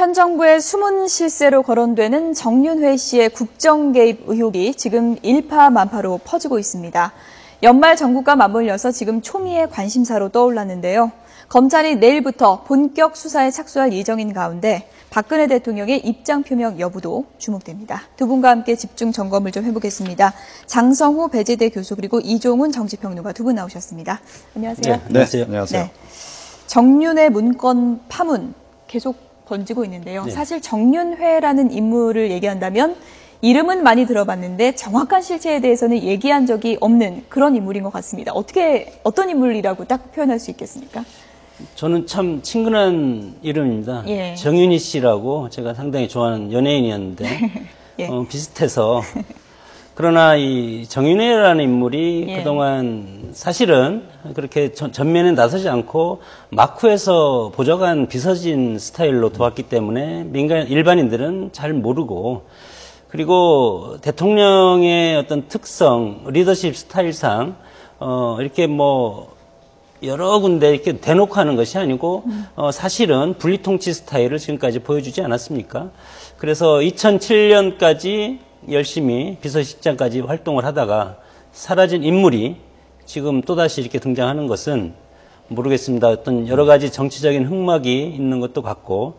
현 정부의 숨은 실세로 거론되는 정윤회 씨의 국정 개입 의혹이 지금 일파만파로 퍼지고 있습니다. 연말 정국과 맞물려서 지금 초미의 관심사로 떠올랐는데요. 검찰이 내일부터 본격 수사에 착수할 예정인 가운데 박근혜 대통령의 입장 표명 여부도 주목됩니다. 두 분과 함께 집중 점검을 좀 해보겠습니다. 장성호 배재대 교수 그리고 이종훈 정치평론가 두 분 나오셨습니다. 안녕하세요. 네, 안녕하세요. 안녕하세요. 네. 정윤회 문건 파문 계속 번지고 있는데요. 네. 사실 정윤회라는 인물을 얘기한다면 이름은 많이 들어봤는데 정확한 실체에 대해서는 얘기한 적이 없는 그런 인물인 것 같습니다. 어떤 인물이라고 딱 표현할 수 있겠습니까? 저는 참 친근한 이름입니다. 예. 정윤희 씨라고 제가 상당히 좋아하는 연예인이었는데 예. 비슷해서 그러나 이 정윤회라는 인물이 예. 그동안 사실은 그렇게 전면에 나서지 않고 막후에서 보좌관 비서진 스타일로 도왔기 때문에 일반인들은 잘 모르고 그리고 대통령의 어떤 특성, 리더십 스타일상 이렇게 여러 군데 이렇게 대놓고 하는 것이 아니고 사실은 분리통치 스타일을 지금까지 보여주지 않았습니까? 그래서 2007년까지 열심히 비서실장까지 활동을 하다가 사라진 인물이 지금 또다시 이렇게 등장하는 것은 모르겠습니다. 어떤 여러 가지 정치적인 흑막이 있는 것도 같고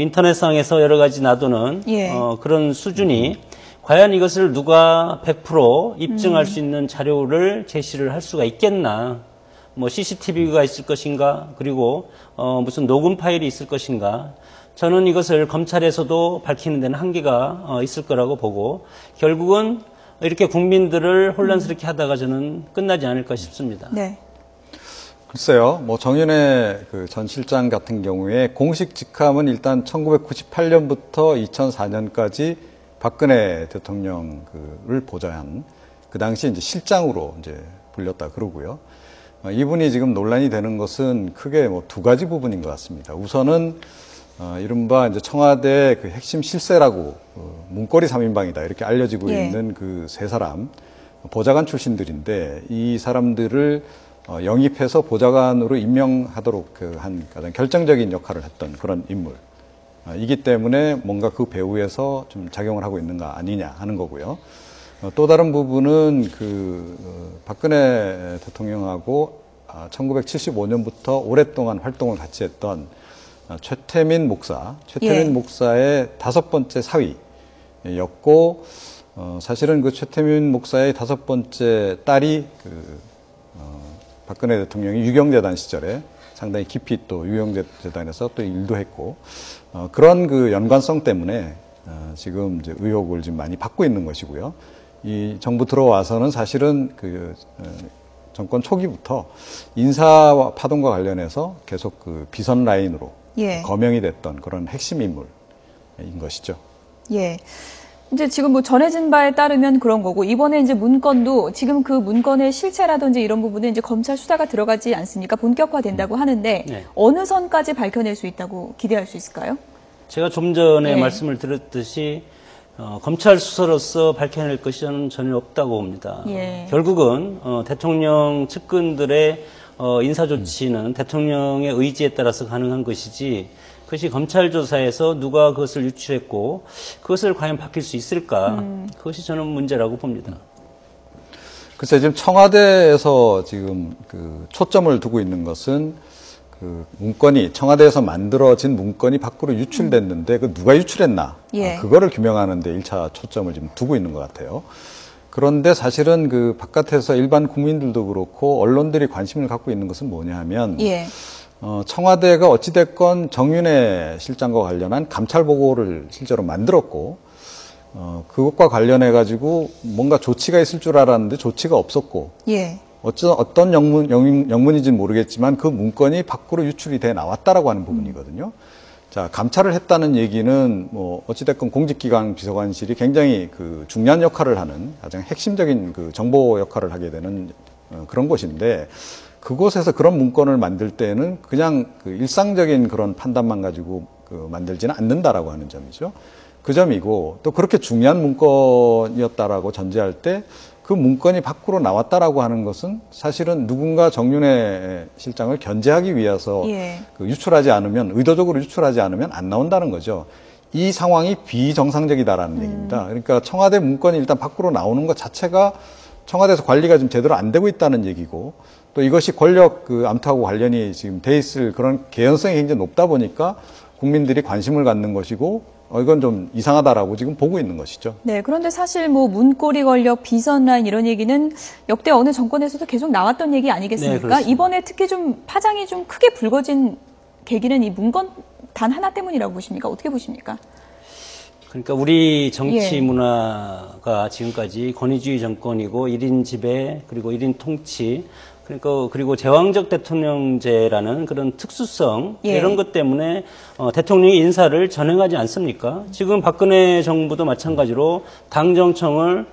인터넷상에서 여러 가지 놔두는 예. 그런 수준이 과연 이것을 누가 100% 입증할 수 있는 자료를 제시를 할 수가 있겠나? CCTV가 있을 것인가? 그리고 무슨 녹음 파일이 있을 것인가? 저는 이것을 검찰에서도 밝히는 데는 한계가 있을 거라고 보고 결국은 이렇게 국민들을 혼란스럽게 하다가 저는 끝나지 않을까 싶습니다. 네. 글쎄요, 정윤회 전 실장 같은 경우에 공식 직함은 일단 1998년부터 2004년까지 박근혜 대통령을 보좌한 그 당시 이제 실장으로 이제 불렸다 그러고요. 이분이 지금 논란이 되는 것은 크게 두 가지 부분인 것 같습니다. 우선은 이른바 이제 청와대 그 핵심 실세라고 문고리 3인방이다 이렇게 알려지고 예. 있는 그 세 사람 보좌관 출신들인데 이 사람들을 영입해서 보좌관으로 임명하도록 한 가장 결정적인 역할을 했던 그런 인물이기 때문에 뭔가 그 배후에서 좀 작용을 하고 있는 거 아니냐 하는 거고요. 또 다른 부분은 박근혜 대통령하고 1975년부터 오랫동안 활동을 같이 했던 최태민 예. 목사의 5번째 사위였고, 사실은 그 최태민 목사의 5번째 딸이 박근혜 대통령이 유경재단 시절에 상당히 깊이 또 유경재단에서 또 일도 했고, 그런 그 연관성 때문에 지금 이제 의혹을 지금 많이 받고 있는 것이고요. 이 정부 들어와서는 사실은 정권 초기부터 인사 파동과 관련해서 계속 비선 라인으로 예. 거명이 됐던 그런 핵심 인물인 것이죠. 예. 이제 지금 전해진 바에 따르면 그런 거고, 이번에 이제 문건도 지금 그 문건의 실체라든지 이런 부분은 이제 검찰 수사가 들어가지 않습니까? 본격화된다고 하는데, 네. 어느 선까지 밝혀낼 수 있다고 기대할 수 있을까요? 제가 좀 전에 예. 말씀을 드렸듯이 검찰 수사로서 밝혀낼 것이 저는 전혀 없다고 봅니다. 예. 결국은 대통령 측근들의 인사 조치는 대통령의 의지에 따라서 가능한 것이지 그것이 검찰 조사에서 누가 그것을 유출했고 그것을 과연 밝힐 수 있을까? 그것이 저는 문제라고 봅니다. 글쎄 지금 청와대에서 지금 초점을 두고 있는 것은 문건이 청와대에서 만들어진 문건이 밖으로 유출됐는데 누가 유출했나? 예. 그거를 규명하는 데 1차 초점을 지금 두고 있는 것 같아요. 그런데 사실은 바깥에서 일반 국민들도 그렇고 언론들이 관심을 갖고 있는 것은 뭐냐 하면 예. 청와대가 어찌됐건 정윤회 실장과 관련한 감찰 보고를 실제로 만들었고 그것과 관련해 가지고 뭔가 조치가 있을 줄 알았는데 조치가 없었고 예. 어떤 영문인지는 모르겠지만 그 문건이 밖으로 유출이 돼 나왔다라고 하는 부분이거든요. 자, 감찰을 했다는 얘기는 어찌됐건 공직기관 비서관실이 굉장히 중요한 역할을 하는 가장 핵심적인 정보 역할을 하게 되는 그런 곳인데 그곳에서 그런 문건을 만들 때는 그냥 일상적인 그런 판단만 가지고 만들지는 않는다라고 하는 점이죠. 그 점이고 또 그렇게 중요한 문건이었다라고 전제할 때 그 문건이 밖으로 나왔다라고 하는 것은 사실은 누군가 정윤회 실장을 견제하기 위해서 예. 그 유출하지 않으면, 의도적으로 유출하지 않으면 안 나온다는 거죠. 이 상황이 비정상적이다라는 얘기입니다. 그러니까 청와대 문건이 일단 밖으로 나오는 것 자체가 청와대에서 관리가 좀 제대로 안 되고 있다는 얘기고, 또 이것이 권력 그 암투하고 관련이 지금 돼 있을 그런 개연성이 굉장히 높다 보니까 국민들이 관심을 갖는 것이고, 이건 좀 이상하다라고 지금 보고 있는 것이죠. 네, 그런데 사실 뭐 문고리 권력, 비선 라인 이런 얘기는 역대 어느 정권에서도 계속 나왔던 얘기 아니겠습니까? 네, 이번에 특히 좀 파장이 좀 크게 불거진 계기는 이 문건 단 하나 때문이라고 보십니까? 어떻게 보십니까? 그러니까 우리 정치 예. 문화가 지금까지 권위주의 정권이고 1인 지배 그리고 1인 통치 그러니까 그리고 제왕적 대통령제라는 그런 특수성 예. 이런 것 때문에 대통령이 인사를 전행하지 않습니까? 지금 박근혜 정부도 마찬가지로 당정청을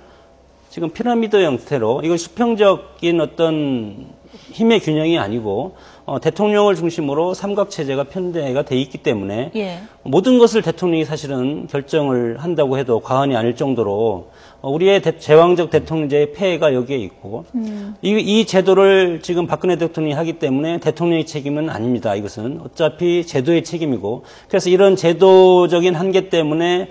지금 피라미드 형태로 이건 수평적인 어떤 힘의 균형이 아니고 대통령을 중심으로 삼각체제가 편대가 돼 있기 때문에 예. 모든 것을 대통령이 사실은 결정을 한다고 해도 과언이 아닐 정도로 우리의 제왕적 대통령제의 폐해가 여기에 있고 이 제도를 지금 박근혜 대통령이 하기 때문에 대통령의 책임은 아닙니다. 이것은 어차피 제도의 책임이고 그래서 이런 제도적인 한계 때문에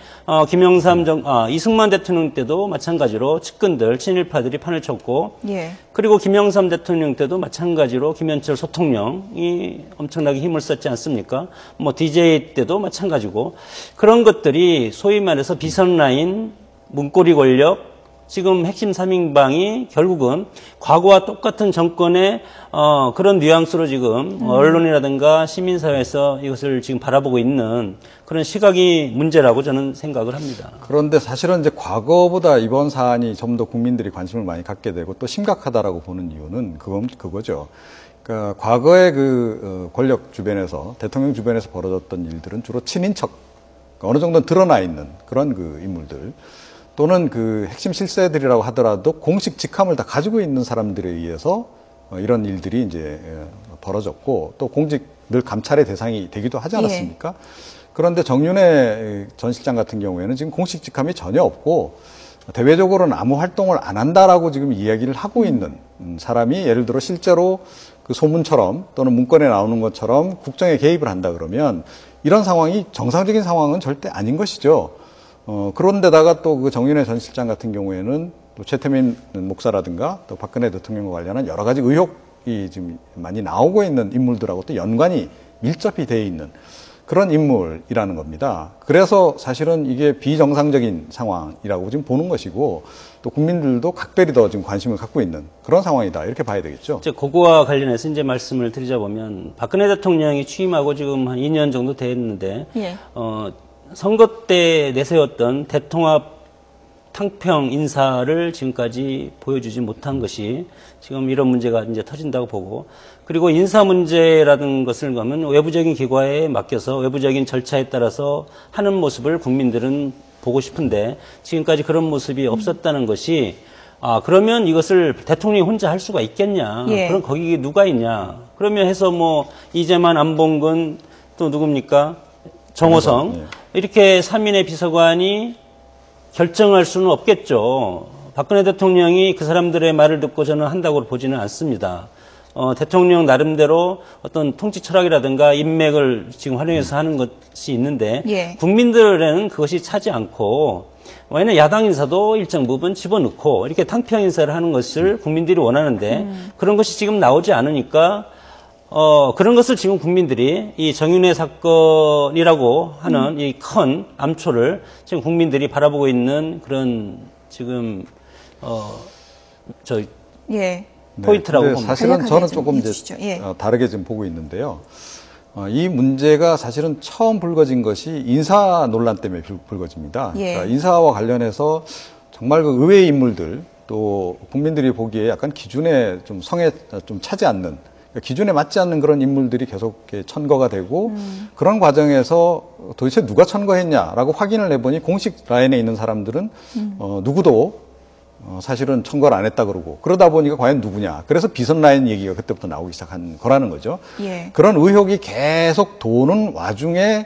이승만 대통령 때도 마찬가지로 측근들 친일파들이 판을 쳤고 예. 그리고 김영삼 대통령 때도 마찬가지로 김현철 소통령이 엄청나게 힘을 썼지 않습니까? 뭐 DJ 때도 마찬가지고 그런 것들이 소위 말해서 비선 라인, 문고리 권력, 지금 핵심 3인방이 결국은 과거와 똑같은 정권의 그런 뉘앙스로 지금 언론이라든가 시민사회에서 이것을 지금 바라보고 있는 그런 시각이 문제라고 저는 생각을 합니다. 그런데 사실은 이제 과거보다 이번 사안이 좀 더 국민들이 관심을 많이 갖게 되고 또 심각하다라고 보는 이유는 그거죠. 그러니까 과거의 그 권력 주변에서 대통령 주변에서 벌어졌던 일들은 주로 친인척 어느 정도는 드러나 있는 그런 그 인물들 또는 그 핵심 실세들이라고 하더라도 공식 직함을 다 가지고 있는 사람들에 의해서 이런 일들이 이제 벌어졌고 또 공직 늘 감찰의 대상이 되기도 하지 않았습니까? 예. 그런데 정윤회 전 실장 같은 경우에는 지금 공식 직함이 전혀 없고 대외적으로는 아무 활동을 안 한다라고 지금 이야기를 하고 있는 사람이 예를 들어 실제로 그 소문처럼 또는 문건에 나오는 것처럼 국정에 개입을 한다 그러면 이런 상황이 정상적인 상황은 절대 아닌 것이죠. 그런데다가 또 그 정윤회 전 실장 같은 경우에는 또 최태민 목사라든가 또 박근혜 대통령과 관련한 여러 가지 의혹이 지금 많이 나오고 있는 인물들하고 또 연관이 밀접히 돼 있는 그런 인물이라는 겁니다. 그래서 사실은 이게 비정상적인 상황이라고 지금 보는 것이고 또 국민들도 각별히 더 지금 관심을 갖고 있는 그런 상황이다 이렇게 봐야 되겠죠. 그거와 관련해서 이제 말씀을 드리자보면 박근혜 대통령이 취임하고 지금 한 2년 정도 됐는데 예. 선거 때 내세웠던 대통합 탕평 인사를 지금까지 보여주지 못한 것이 지금 이런 문제가 이제 터진다고 보고 그리고 인사 문제라는 것을 보면 외부적인 기관에 맡겨서 외부적인 절차에 따라서 하는 모습을 국민들은 보고 싶은데 지금까지 그런 모습이 없었다는 것이 그러면 이것을 대통령이 혼자 할 수가 있겠냐. 예. 그럼 거기 누가 있냐. 그러면 해서 뭐 이재만 안봉근 또 누굽니까? 정호성. 예. 이렇게 3인의 비서관이 결정할 수는 없겠죠. 박근혜 대통령이 그 사람들의 말을 듣고 저는 한다고 보지는 않습니다. 대통령 나름대로 어떤 통치 철학이라든가 인맥을 지금 활용해서 하는 것이 있는데 예. 국민들에는 그것이 차지 않고 왜냐하면 야당 인사도 일정 부분 집어넣고 이렇게 탕평 인사를 하는 것을 국민들이 원하는데 그런 것이 지금 나오지 않으니까 그런 것을 지금 국민들이 이 정윤회 사건이라고 하는 이 큰 암초를 지금 국민들이 바라보고 있는 그런 지금 예. 포인트라고 봅니다. 사실은 저는 조금 이제 예. 다르게 지금 보고 있는데요. 이 문제가 사실은 처음 불거진 것이 인사 논란 때문에 불거집니다. 예. 그러니까 인사와 관련해서 정말 그 의외의 인물들 또 국민들이 보기에 약간 기준에 좀 성에 좀 차지 않는 기준에 맞지 않는 그런 인물들이 계속 천거가 되고 그런 과정에서 도대체 누가 천거했냐라고 확인을 해보니 공식 라인에 있는 사람들은 누구도 사실은 천거를 안 했다 그러고 그러다 보니까 과연 누구냐. 그래서 비선 라인 얘기가 그때부터 나오기 시작한 거라는 거죠. 예. 그런 의혹이 계속 도는 와중에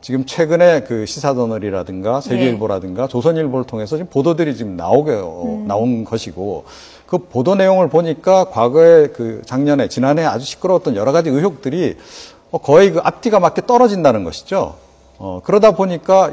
지금 최근에 그 시사저널이라든가 세계일보라든가 조선일보를 통해서 지금 보도들이 지금 나온 것이고, 그 보도 내용을 보니까 과거에 그 지난해 아주 시끄러웠던 여러 가지 의혹들이 거의 그 앞뒤가 맞게 떨어진다는 것이죠. 그러다 보니까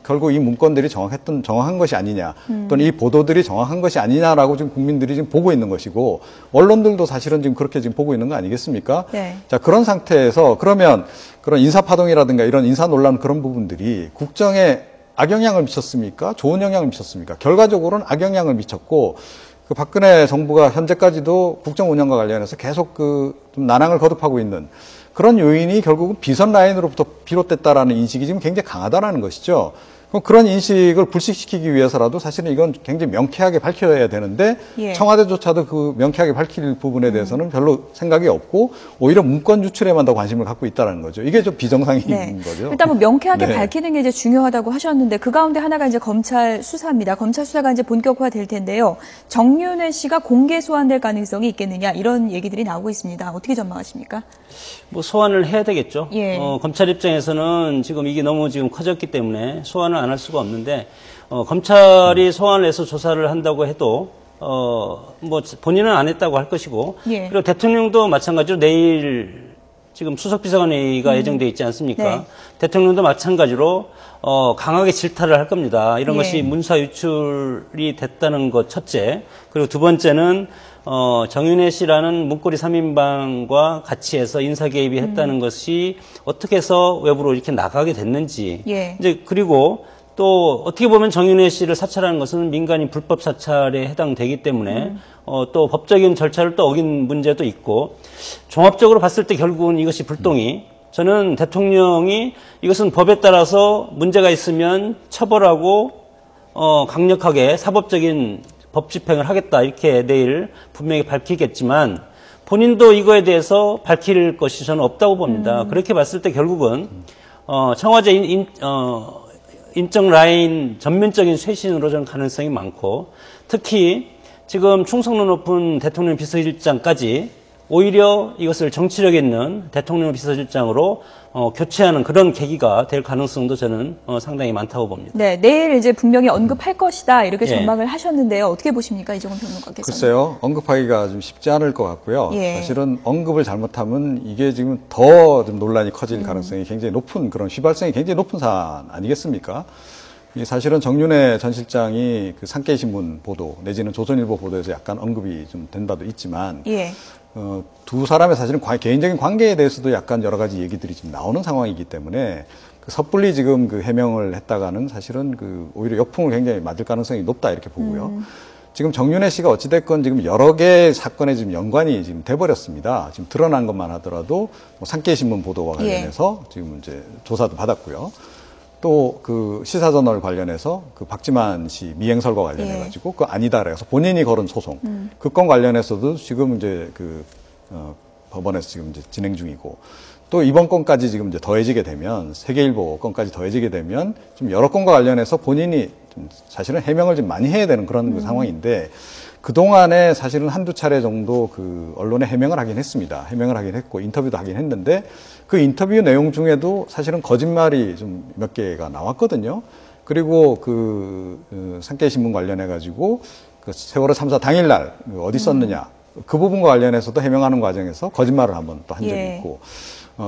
결국 이 문건들이 정확한 것이 아니냐, 또는 이 보도들이 정확한 것이 아니냐라고 지금 국민들이 지금 보고 있는 것이고, 언론들도 사실은 지금 그렇게 지금 보고 있는 거 아니겠습니까? 네. 자, 그런 상태에서 그러면 그런 인사파동이라든가 이런 인사 논란 그런 부분들이 국정에 악영향을 미쳤습니까? 좋은 영향을 미쳤습니까? 결과적으로는 악영향을 미쳤고, 그 박근혜 정부가 현재까지도 국정 운영과 관련해서 계속 좀 난항을 거듭하고 있는 그런 요인이 결국은 비선 라인으로부터 비롯됐다라는 인식이 지금 굉장히 강하다라는 것이죠. 그럼 그런 인식을 불식시키기 위해서라도 사실은 이건 굉장히 명쾌하게 밝혀야 되는데, 예. 청와대조차도 그 명쾌하게 밝힐 부분에 대해서는 별로 생각이 없고 오히려 문건 유출에만 더 관심을 갖고 있다는 거죠. 이게 좀 비정상인 네. 거죠. 일단 뭐 명쾌하게 네. 밝히는 게 이제 중요하다고 하셨는데, 그 가운데 하나가 이제 검찰 수사입니다. 검찰 수사가 이제 본격화될 텐데요. 정윤회 씨가 공개 소환될 가능성이 있겠느냐, 이런 얘기들이 나오고 있습니다. 어떻게 전망하십니까? 뭐 소환을 해야 되겠죠. 예. 검찰 입장에서는 지금 이게 너무 지금 커졌기 때문에 소환을 안 할 수가 없는데, 검찰이 소환을 해서 조사를 한다고 해도 뭐 본인은 안 했다고 할 것이고, 예. 그리고 대통령도 마찬가지로 내일 지금 수석비서관회의가 예정돼 있지 않습니까? 네. 대통령도 마찬가지로 강하게 질타를 할 겁니다. 이런 예. 것이 문서 유출이 됐다는 것 첫째, 그리고 두 번째는 정윤회 씨라는 문고리 3인방과 같이 해서 인사 개입이 했다는 것이 어떻게 해서 외부로 이렇게 나가게 됐는지. 예. 이제 그리고 또 어떻게 보면 정윤회 씨를 사찰하는 것은 민간인 불법 사찰에 해당되기 때문에 또 법적인 절차를 또 어긴 문제도 있고, 종합적으로 봤을 때 결국은 이것이 불똥이, 저는 대통령이 이것은 법에 따라서 문제가 있으면 처벌하고 강력하게 사법적인 법 집행을 하겠다, 이렇게 내일 분명히 밝히겠지만, 본인도 이거에 대해서 밝힐 것이 저는 없다고 봅니다. 그렇게 봤을 때 결국은 청와대 인적 라인 전면적인 쇄신으로 저는 가능성이 많고, 특히 지금 충성도 높은 대통령 비서실장까지 오히려 이것을 정치력 있는 대통령 비서실장으로 교체하는 그런 계기가 될 가능성도 저는 상당히 많다고 봅니다. 네, 내일 이제 분명히 언급할 것이다, 이렇게 예. 전망을 하셨는데요. 어떻게 보십니까, 이종훈 평론가께서는? 글쎄요, 언급하기가 좀 쉽지 않을 것 같고요. 예. 사실은 언급을 잘못하면 이게 지금 더 좀 논란이 커질 가능성이 굉장히 높은, 그런 휘발성이 굉장히 높은 사안 아니겠습니까? 이 사실은 정윤회 전 실장이 그 산케이신문 보도 내지는 조선일보 보도에서 약간 언급이 좀 된 바도 있지만, 예. 두 사람의 사실은 개인적인 관계에 대해서도 약간 여러 가지 얘기들이 지금 나오는 상황이기 때문에, 섣불리 지금 그 해명을 했다가는 사실은 오히려 역풍을 굉장히 맞을 가능성이 높다, 이렇게 보고요. 지금 정윤회 씨가 어찌됐건 지금 여러 개의 사건에 지금 연관이 지금 돼버렸습니다. 지금 드러난 것만 하더라도 뭐 산케이신문 보도와 관련해서 지금 이제 조사도 받았고요. 또 그 시사저널 관련해서 그 박지만 씨 미행설과 관련해가지고 그거 아니다 그래서 본인이 걸은 소송, 그 건 관련해서도 지금 이제 법원에서 지금 이제 진행 중이고, 또 이번 건까지 지금 이제 더해지게 되면, 세계일보 건까지 더해지게 되면 좀 여러 건과 관련해서 본인이 좀 사실은 해명을 좀 많이 해야 되는 그런 그 상황인데, 그동안에 사실은 한두 차례 정도 언론에 해명을 하긴 했습니다. 해명을 하긴 했고, 인터뷰도 하긴 했는데, 그 인터뷰 내용 중에도 사실은 거짓말이 좀 몇 개가 나왔거든요. 그리고 산케이신문 관련해가지고, 세월호 참사 당일날 어디 썼느냐, 그 부분과 관련해서도 해명하는 과정에서 거짓말을 한번 또 한 적이 있고,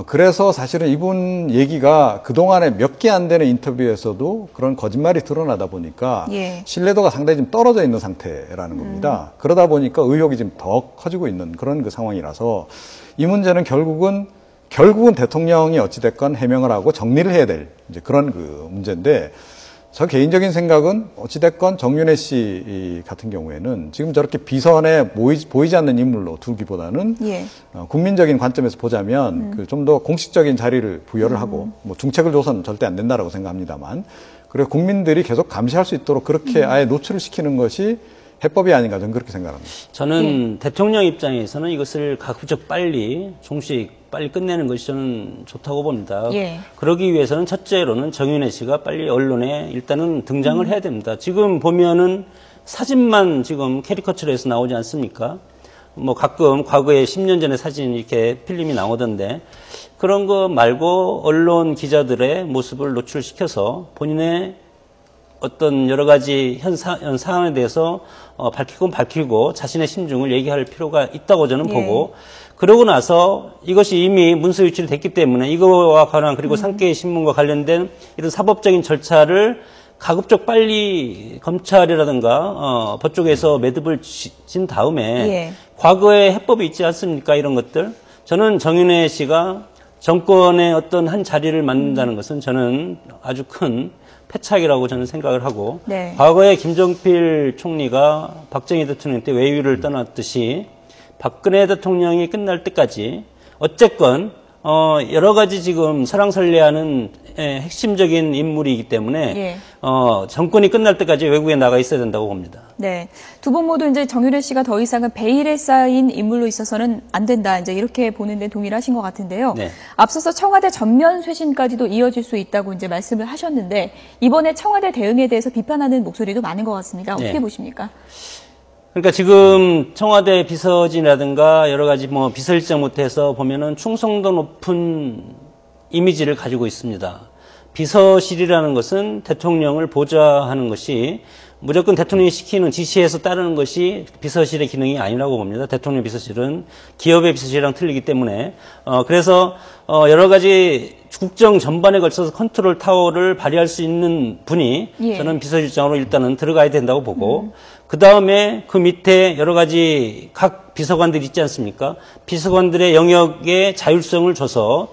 그래서 사실은 이분 얘기가 그동안에 몇 개 안 되는 인터뷰에서도 그런 거짓말이 드러나다 보니까 신뢰도가 상당히 좀 떨어져 있는 상태라는 겁니다. 그러다 보니까 의혹이 지금 더 커지고 있는 그런 그 상황이라서, 이 문제는 결국은 대통령이 어찌됐건 해명을 하고 정리를 해야 될 이제 그런 문제인데, 저 개인적인 생각은 어찌됐건 정윤회 씨 같은 경우에는 지금 저렇게 비선에 보이지 않는 인물로 두기보다는 국민적인 관점에서 보자면 좀 더 공식적인 자리를 부여를 하고, 뭐 중책을 줘서는 절대 안 된다라고 생각합니다만, 그리고 국민들이 계속 감시할 수 있도록 그렇게 아예 노출을 시키는 것이 해법이 아닌가, 저는 그렇게 생각합니다. 저는 대통령 입장에서는 이것을 가급적 빨리 끝내는 것이 저는 좋다고 봅니다. 그러기 위해서는 첫째로는 정윤회 씨가 빨리 언론에 일단은 등장을 해야 됩니다. 지금 보면은 사진만 지금 캐리커처에서 나오지 않습니까? 뭐 가끔 과거에 10년 전의 사진 이렇게 필름이 나오던데 그런 거 말고 언론 기자들의 모습을 노출시켜서 본인의 어떤 여러 가지 상황에 대해서 밝히고 자신의 심중을 얘기할 필요가 있다고 저는 보고 그러고 나서 이것이 이미 문서 유출이 됐기 때문에 이거와 관한 그리고 산케이 신문과 관련된 이런 사법적인 절차를 가급적 빨리 검찰이라든가 법 쪽에서 매듭을 진 다음에 과거에 해법이 있지 않습니까? 이런 것들. 저는 정윤회 씨가 정권의 어떤 한 자리를 맡는다는 것은 저는 아주 큰 패착이라고 저는 생각을 하고 과거에 김종필 총리가 박정희 대통령 때 외유를 떠났듯이 박근혜 대통령이 끝날 때까지 어쨌건 여러 가지 지금 설왕설래하는 핵심적인 인물이기 때문에 정권이 끝날 때까지 외국에 나가 있어야 된다고 봅니다. 네, 두 분 모두 이제 정윤회 씨가 더 이상은 베일에 쌓인 인물로 있어서는 안 된다. 이제 이렇게 보는데 동의를 하신 것 같은데요. 앞서서 청와대 전면 쇄신까지도 이어질 수 있다고 이제 말씀을 하셨는데 이번에 청와대 대응에 대해서 비판하는 목소리도 많은 것 같습니다. 어떻게 보십니까? 그러니까 지금 청와대 비서진이라든가 여러 가지 뭐 비서실장부터 해서 보면은 충성도 높은 이미지를 가지고 있습니다. 비서실이라는 것은 대통령을 보좌하는 것이 무조건 대통령이 시키는 지시에서 따르는 것이 비서실의 기능이 아니라고 봅니다. 대통령 비서실은 기업의 비서실이랑 틀리기 때문에 그래서 여러 가지 국정 전반에 걸쳐서 컨트롤 타워를 발휘할 수 있는 분이 저는 비서실장으로 일단은 들어가야 된다고 보고 그 다음에 그 밑에 여러 가지 각 비서관들이 있지 않습니까? 비서관들의 영역에 자율성을 줘서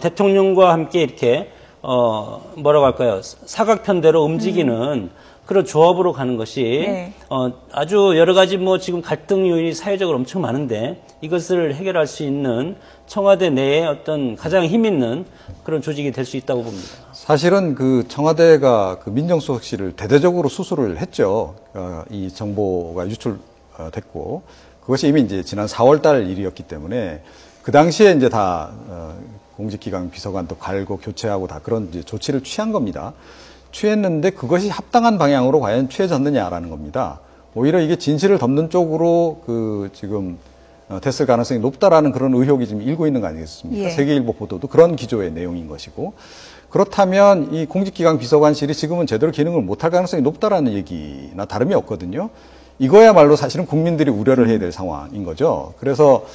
대통령과 함께 이렇게 뭐라고 할까요? 사각편대로 움직이는 그런 조합으로 가는 것이 아주 여러 가지 뭐 지금 갈등 요인이 사회적으로 엄청 많은데 이것을 해결할 수 있는 청와대 내에 어떤 가장 힘 있는 그런 조직이 될 수 있다고 봅니다. 사실은 그 청와대가 그 민정수석실을 대대적으로 수술을 했죠. 이 정보가 유출됐고 그것이 이미 이제 지난 4월달 일이었기 때문에 그 당시에 이제 다 공직기강 비서관도 갈고 교체하고 다 그런 이제 조치를 취한 겁니다. 취했는데 그것이 합당한 방향으로 과연 취해졌느냐라는 겁니다. 오히려 이게 진실을 덮는 쪽으로 그 지금 됐을 가능성이 높다라는 그런 의혹이 지금 일고 있는 거 아니겠습니까? 세계일보 보도도 그런 기조의 내용인 것이고 그렇다면 이 공직기강 비서관실이 지금은 제대로 기능을 못할 가능성이 높다라는 얘기나 다름이 없거든요. 이거야말로 사실은 국민들이 우려를 해야 될 상황인 거죠. 그래서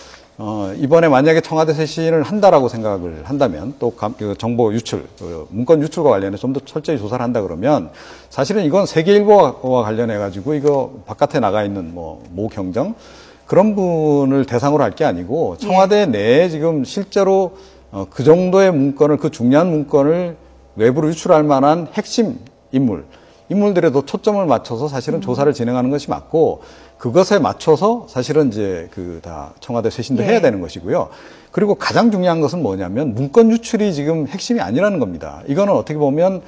이번에 만약에 청와대 쇄신을 한다라고 생각을 한다면 또 그 정보 유출, 문건 유출과 관련해 좀 더 철저히 조사를 한다 그러면 사실은 이건 세계일보와 관련해 가지고 이거 바깥에 나가 있는 모 경정 그런 분을 대상으로 할 게 아니고 청와대 내에 지금 실제로 그 정도의 문건을 그 중요한 문건을 외부로 유출할 만한 핵심 인물들에도 초점을 맞춰서 사실은 조사를 진행하는 것이 맞고 그것에 맞춰서 사실은 이제 그 다 청와대 쇄신도 해야 되는 것이고요. 그리고 가장 중요한 것은 뭐냐면 문건 유출이 지금 핵심이 아니라는 겁니다. 이거는 어떻게 보면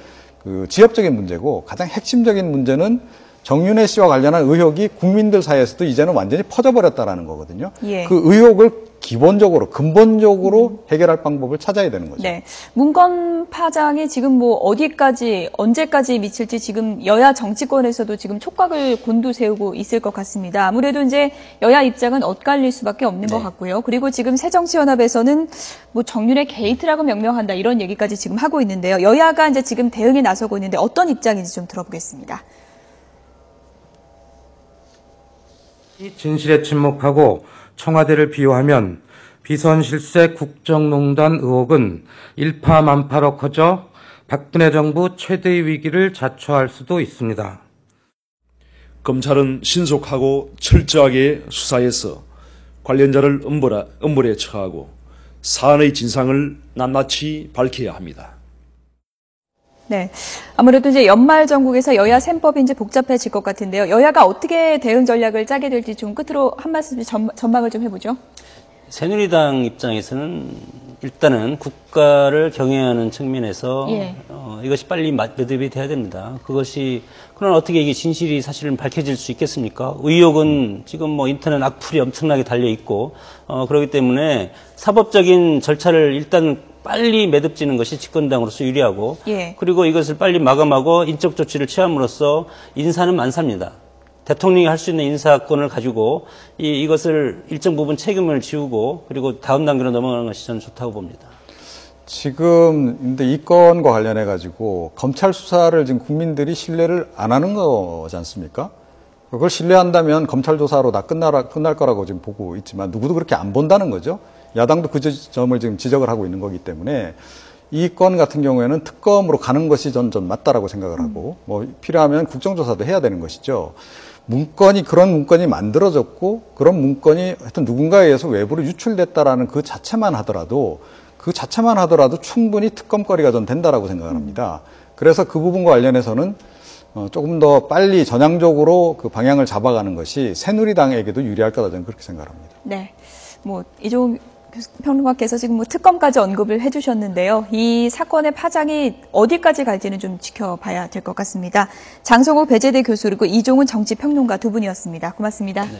그 지엽적인 문제고 가장 핵심적인 문제는 정윤회 씨와 관련한 의혹이 국민들 사이에서도 이제는 완전히 퍼져버렸다라는 거거든요. 그 의혹을 기본적으로 근본적으로 해결할 방법을 찾아야 되는 거죠. 네, 문건 파장이 지금 뭐 어디까지 언제까지 미칠지 지금 여야 정치권에서도 지금 촉각을 곤두세우고 있을 것 같습니다. 아무래도 이제 여야 입장은 엇갈릴 수밖에 없는 것 같고요. 그리고 지금 새정치연합에서는 뭐 정윤회 게이트라고 명명한다 이런 얘기까지 지금 하고 있는데요. 여야가 이제 지금 대응에 나서고 있는데 어떤 입장인지 좀 들어보겠습니다. 이 진실에 침묵하고 청와대를 비호하면 비선 실세 국정농단 의혹은 일파만파로 커져 박근혜 정부 최대의 위기를 자초할 수도 있습니다. 검찰은 신속하고 철저하게 수사해서 관련자를 엄벌에 처하고 사안의 진상을 낱낱이 밝혀야 합니다. 네. 아무래도 이제 연말 정국에서 여야 셈법이 이제 복잡해질 것 같은데요. 여야가 어떻게 대응 전략을 짜게 될지 좀 끝으로 한 말씀 전망을 좀 해보죠. 새누리당 입장에서는 일단은 국가를 경영하는 측면에서 이것이 빨리 매듭이 돼야 됩니다. 그러나 어떻게 이게 진실이 사실은 밝혀질 수 있겠습니까? 의혹은 지금 뭐 인터넷 악플이 엄청나게 달려 있고 그렇기 때문에 사법적인 절차를 일단 빨리 매듭지는 것이 집권당으로서 유리하고 그리고 이것을 빨리 마감하고 인적 조치를 취함으로써 인사는 만사입니다. 대통령이 할 수 있는 인사권을 가지고 이것을 일정 부분 책임을 지우고 그리고 다음 단계로 넘어가는 것이 저는 좋다고 봅니다. 지금 근데 이 건과 관련해 가지고 검찰 수사를 지금 국민들이 신뢰를 안 하는 거지 않습니까? 그걸 신뢰한다면 검찰 조사로 다 끝날 거라고 지금 보고 있지만 누구도 그렇게 안 본다는 거죠. 야당도 그 점을 지금 지적을 하고 있는 거기 때문에 이 건 같은 경우에는 특검으로 가는 것이 전 맞다라고 생각을 하고 뭐 필요하면 국정조사도 해야 되는 것이죠. 그런 문건이 만들어졌고 그런 문건이 하여튼 누군가에 의해서 외부로 유출됐다라는 그 자체만 하더라도 충분히 특검거리가 전 된다라고 생각을 합니다. 그래서 그 부분과 관련해서는 조금 더 빨리 전향적으로 그 방향을 잡아가는 것이 새누리당에게도 유리할 거다 저는 그렇게 생각합니다. 네, 이종욱 평론가께서 지금 특검까지 언급을 해주셨는데요. 이 사건의 파장이 어디까지 갈지는 좀 지켜봐야 될 것 같습니다. 장성호 배재대 교수 그리고 이종훈 정치평론가 두 분이었습니다. 고맙습니다. 네.